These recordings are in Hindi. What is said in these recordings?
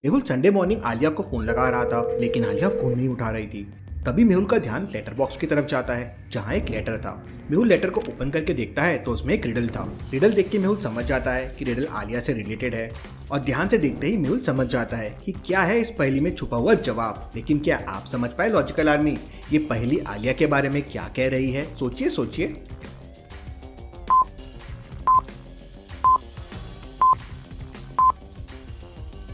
मेहुल संडे मॉर्निंग आलिया को फोन लगा रहा था, लेकिन आलिया फोन नहीं उठा रही थी। तभी मेहुल का ध्यान लेटर बॉक्स की तरफ जाता है, जहाँ एक लेटर था। मेहुल लेटर को ओपन करके देखता है तो उसमें एक रिडल था। रिडल देख के मेहुल समझ जाता है कि रिडल आलिया से रिलेटेड है, और ध्यान से देखते ही मेहुल समझ जाता है कि क्या है इस पहेली में छुपा हुआ जवाब। लेकिन क्या आप समझ पाए लॉजिकल आर्मी, ये पहेली आलिया के बारे में क्या कह रही है? सोचिए सोचिए।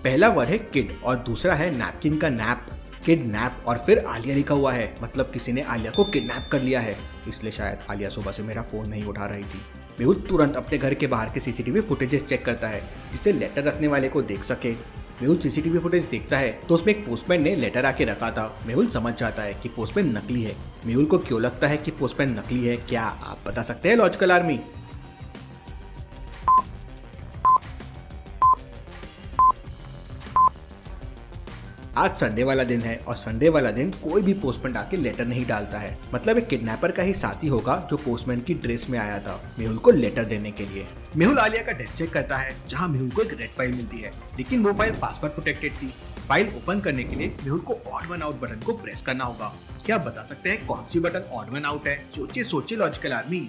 पहला वर्ड है किड और दूसरा है नैपकिन का नैप। किड नैप और फिर आलिया लिखा हुआ है, मतलब किसी ने आलिया को किडनैप कर लिया है। इसलिए शायद आलिया सुबह से मेरा फोन नहीं उठा रही थी। मेहुल तुरंत अपने घर के बाहर के सीसीटीवी फुटेजेस चेक करता है, जिससे लेटर रखने वाले को देख सके। मेहुल सीसीटीवी फुटेज देखता है तो उसमें एक पोस्टमैन ने लेटर आके रखा था। मेहुल समझ जाता है कि पोस्टमैन नकली है। मेहुल को क्यों लगता है कि पोस्टमैन नकली है, क्या आप बता सकते हैं लॉजिकल आर्मी? आज संडे वाला दिन है और संडे वाला दिन कोई भी पोस्टमैन आके लेटर नहीं डालता है। मतलब एक किडनैपर का ही साथी होगा जो पोस्टमैन की ड्रेस में आया था मेहुल को लेटर देने के लिए। मेहुल आलिया का डेस्क चेक करता है, जहां मेहुल को एक रेड फाइल मिलती है, लेकिन वो फाइल पासवर्ड प्रोटेक्टेड थी। फाइल ओपन करने के लिए मेहुल को ऑड वन आउट बटन को प्रेस करना होगा। क्या आप बता सकते हैं कौन सी बटन ऑड वन आउट है? सोचिए सोचिए लॉजिकल आर्मी।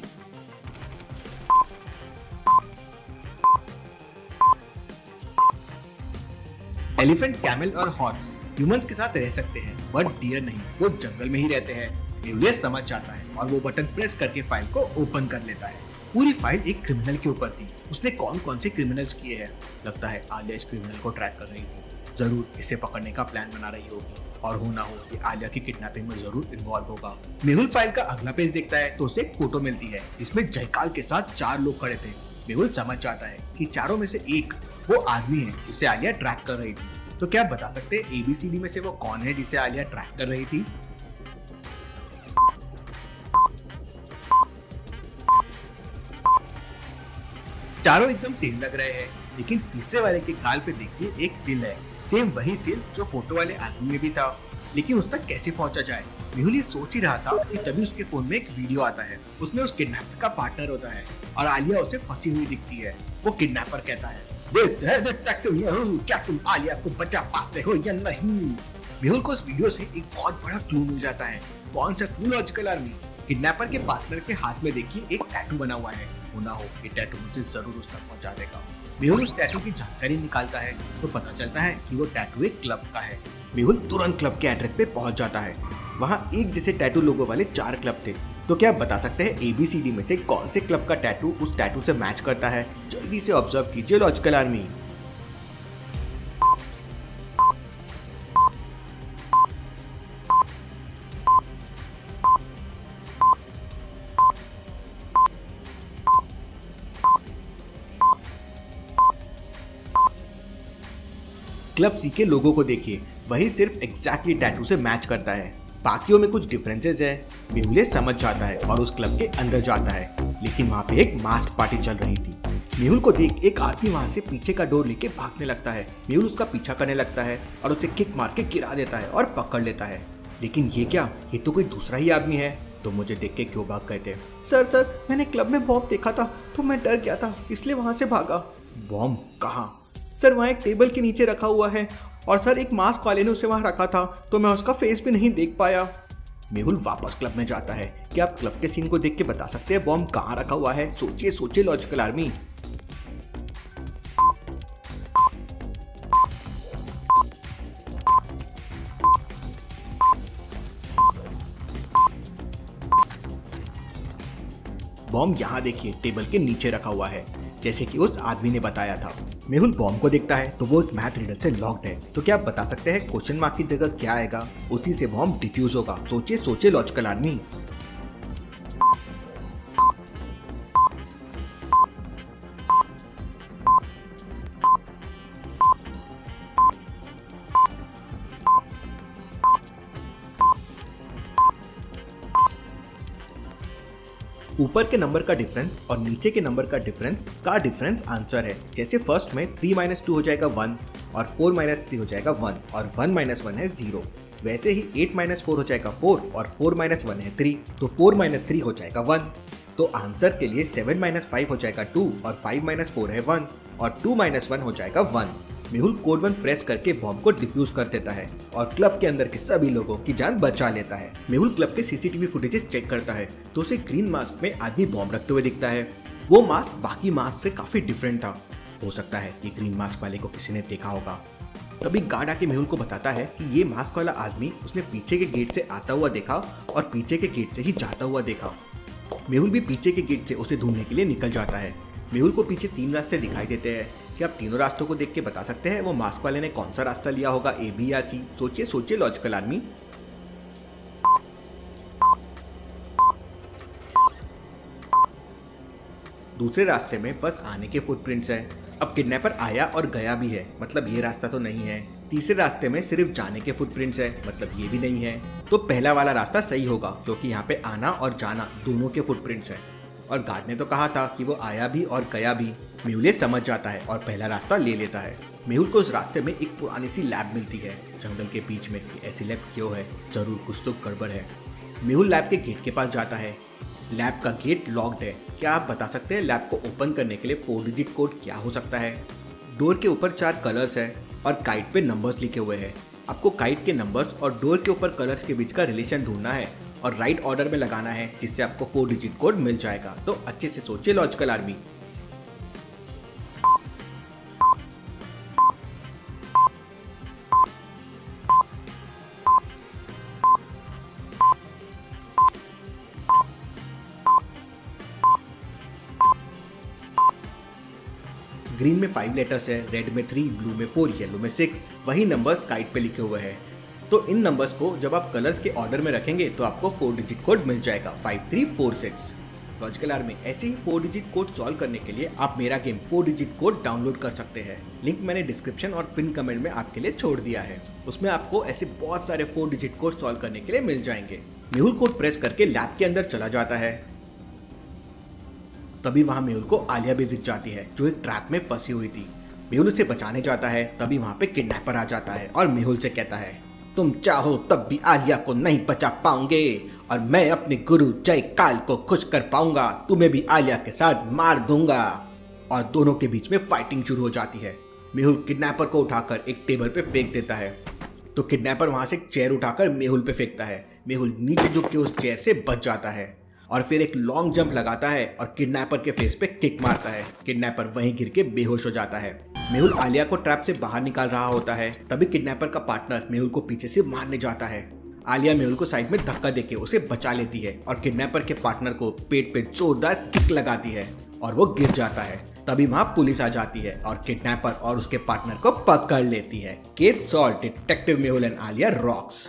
एलिफेंट, कैमल और हॉर्स ह्यूमंस के साथ रह सकते हैं, बट डियर नहीं, वो जंगल में ही रहते हैं। मेहुल समझ जाता है और वो बटन प्रेस करके फाइल को ओपन कर लेता है। पूरी फाइल एक क्रिमिनल के ऊपर थी। उसने कौन कौन से क्रिमिनल्स किए हैं? लगता है आलिया इस क्रिमिनल को ट्रैक कर रही थी। जरूर इसे पकड़ने का प्लान बना रही होगी, और हो ना हो ये आलिया की किडनैपिंग में जरूर इन्वॉल्व होगा। मेहुल फाइल का अगला पेज देखता है तो उसे एक फोटो मिलती है, जिसमें जयकाल के साथ 4 लोग खड़े थे। मेहुल समझ जाता है कि चारों में से एक वो आदमी है जिसे आलिया ट्रैक कर रही थी। तो क्या आप बता सकते हैं ABCD में से वो कौन है जिसे आलिया ट्रैक कर रही थी? चारों एकदम सेम लग रहे हैं, लेकिन तीसरे वाले के गाल पे देखिए एक तिल है। सेम वही तिल जो फोटो वाले आदमी में भी था। लेकिन उस तक कैसे पहुंचा जाए? मेहुल ये सोच ही रहा था कि तभी उसके फोन में एक वीडियो आता है। उसमें उस किडनैपर का पार्टनर होता है और आलिया उसे फंसी हुई दिखती है। वो किडनैपर कहता है, क्या तुम आलिया को बचा पाते हो या नहीं? मेहुल को इस वीडियो से एक बहुत बड़ा क्लू मिल जाता है। कौन सा क्लू लॉजिकल आर्मी? किडनैपर के पार्टनर के हाथ में देखिए एक टैटू बना हुआ है। होना हो ये टैटू मुझे जरूर उस तक पहुंचा देगा। मेहुल उस टैटू की जानकारी निकालता है तो पता चलता है कि वो टैटू एक क्लब का है। मेहुल तुरंत क्लब के एड्रेस पे पहुंच जाता है। वहाँ एक जैसे टैटू लोगो वाले 4 क्लब थे। तो क्या आप बता सकते हैं ABCD में से कौन से क्लब का टैटू उस टैटू से मैच करता है? जल्दी से ऑब्जर्व कीजिए लॉजिकल आर्मी। क्लब C के लोगों को देखिए, वही सिर्फ एग्जैक्टली टैटू से मैच करता है। बाकियों में कुछ डिफरेंसेस है। मेहुल समझ जाता है और उस क्लब के अंदर जाता है, लेकिन वहाँ पे एक मास्क पार्टी चल रही थी। मेहुल को देख एक आदमी वहाँ से पीछे का डोर लेके भागने लगता है। मेहुल उसका पीछा करने लगता है और उसे किक मार के गिरा देता है और पकड़ लेता है। लेकिन ये क्या, ये तो कोई दूसरा ही आदमी है। तो मुझे देख के क्यों भाग गए थे? सर मैंने क्लब में बॉम्ब देखा था तो मैं डर गया था, इसलिए वहाँ से भागा। बॉम्ब कहाँ? सर वहाँ एक टेबल के नीचे रखा हुआ है, और सर एक मास्क वाले ने उसे वहाँ रखा था तो मैं उसका फेस भी नहीं देख पाया। मेहुल वापस क्लब में जाता है। क्या आप क्लब के सीन को देख के बता सकते हैं बॉम्ब कहाँ रखा हुआ है? सोचिए सोचिए लॉजिकल आर्मी। बॉम्ब यहाँ देखिए टेबल के नीचे रखा हुआ है, जैसे कि उस आदमी ने बताया था। मेहुल बॉम्ब को देखता है तो वो एक मैथ रिडल से लॉक्ड है। तो क्या आप बता सकते हैं क्वेश्चन मार्क की जगह क्या आएगा? उसी से बॉम्ब डिफ्यूज होगा। सोचिए सोचिए लॉजिकल आर्मी। ऊपर के नंबर का डिफरेंस और नीचे के नंबर का डिफरेंस आंसर है। जैसे फर्स्ट में 3 - 2 हो जाएगा 1, और 4 - 3 हो जाएगा 1, और 1 - 1 है 0। वैसे ही 8 - 4 हो जाएगा 4, और 4 - 1 है 3, तो 4 - 3 हो जाएगा 1। तो आंसर के लिए 7 - 5 हो जाएगा 2, और 5 - 4 है 1, और 2 - 1 हो जाएगा 1। मेहुल कोड 1 प्रेस करके बॉम्ब को डिफ्यूज कर देता है और क्लब के अंदर के सभी लोगों की जान बचा लेता है। मेहुल क्लब के सीसीटीवी फुटेजेस चेक करता है तो उसे ग्रीन मास्क में आदमी बॉम्ब रखते हुए दिखता है। वो मास्क बाकी मास्क से काफी डिफरेंट था। हो सकता है कि ग्रीन मास्क वाले को किसी ने देखा होगा। तभी गार्ड आके मेहुल को बताता है कि ये मास्क वाला आदमी उसने पीछे के गेट से आता हुआ देखा और पीछे के गेट से ही जाता हुआ देखा। मेहुल भी पीछे के गेट से उसे ढूंढने के लिए निकल जाता है। मेहुल को पीछे 3 रास्ते दिखाई देते हैं। क्या आप तीनों रास्तों को देख के बता सकते हैं वो मास्क वाले ने कौन सा रास्ता लिया होगा, ए, बी या सी? सोचिए सोचिए लॉजिकल आदमी। दूसरे रास्ते में बस आने के फुटप्रिंट्स हैं। अब किडनैपर आया और गया भी है, मतलब ये रास्ता तो नहीं है। तीसरे रास्ते में सिर्फ जाने के फुटप्रिंट्स है, मतलब ये भी नहीं है। तो पहला वाला रास्ता सही होगा क्योंकि यहाँ पे आना और जाना दोनों के फुटप्रिंट्स है। और गार्ड ने तो कहा था कि वो आया भी और गया भी। मेहुल समझ जाता है और पहला रास्ता ले लेता है। मेहुल को उस रास्ते में एक पुरानी सी लैब मिलती है जंगल के बीच में। ऐसी लैब क्यों है? जरूर कुछ तो गड़बड़ है। मेहुल लैब के गेट के पास जाता है। लैब का गेट लॉक्ड है। क्या आप बता सकते हैं लैब को ओपन करने के लिए 4 डिजिट कोड क्या हो सकता है? डोर के ऊपर 4 कलर्स है और काइट पे नंबर्स लिखे हुए हैं। आपको काइट के नंबर्स और डोर के ऊपर कलर्स के बीच का रिलेशन ढूंढना है और राइट ऑर्डर में लगाना है जिससे आपको 4 डिजिट कोड मिल जाएगा। तो अच्छे से सोचिए लॉजिकल आर्मी। ग्रीन में 5 लेटर्स है, रेड में 3, ब्लू में 4, येलो में 6। वही नंबर्स काइट पे लिखे हुए हैं। तो इन नंबर्स को जब आप कलर्स के ऑर्डर में रखेंगे तो आपको 4 डिजिट कोड मिल जाएगा, 5346। लॉजिकल आर्मी, ऐसे ही 4 डिजिट कोड सॉल्व करने के लिए आप मेरा गेम 4 डिजिट कोड डाउनलोड कर सकते हैं। लिंक मैंने डिस्क्रिप्शन और पिन कमेंट में आपके लिए छोड़ दिया है। उसमें आपको ऐसे बहुत सारे 4 डिजिट कोड सॉल्व करने के लिए मिल जाएंगे। मेहुल कोड प्रेस करके लैब के अंदर चला जाता है। तभी वहां मेहुल को आलिया भी दिख जाती है जो एक ट्रैप में फंसी हुई थी। मेहुल उसे बचाने जाता है। तभी वहां पे किडनैपर आ जाता है और मेहुल से कहता है, तुम चाहो तब भी आलिया को नहीं बचा पाओगे और मैं अपने गुरु जय काल को खुश कर पाऊंगा। तुम्हें भी आलिया के साथ मार दूंगा। और दोनों के बीच में फाइटिंग शुरू हो जाती है। मेहुल किडनैपर को उठाकर एक टेबल पे फेंक देता है तो किडनैपर वहां से एक चेयर उठाकर मेहुल पे फेंकता है। मेहुल नीचे झुक के उस चेयर से बच जाता है और फिर एक लॉन्ग जंप लगाता है और किडनैपर के फेस पे किक मारता है। किडनैपर वहीं गिर के बेहोश हो जाता है। मेहुल आलिया को ट्रैप से बाहर निकाल रहा होता है। तभी किडनैपर का पार्टनर मेहुल को पीछे से मारने जाता है। आलिया मेहुल को साइड में धक्का देके उसे बचा लेती है और किडनैपर के पार्टनर को पेट पे जोरदार किक लगाती है और वो गिर जाता है। तभी वहां पुलिस आ जाती है और किडनैपर और उसके पार्टनर को पकड़ लेती है। Case solve, detective Mehul and Alia rocks.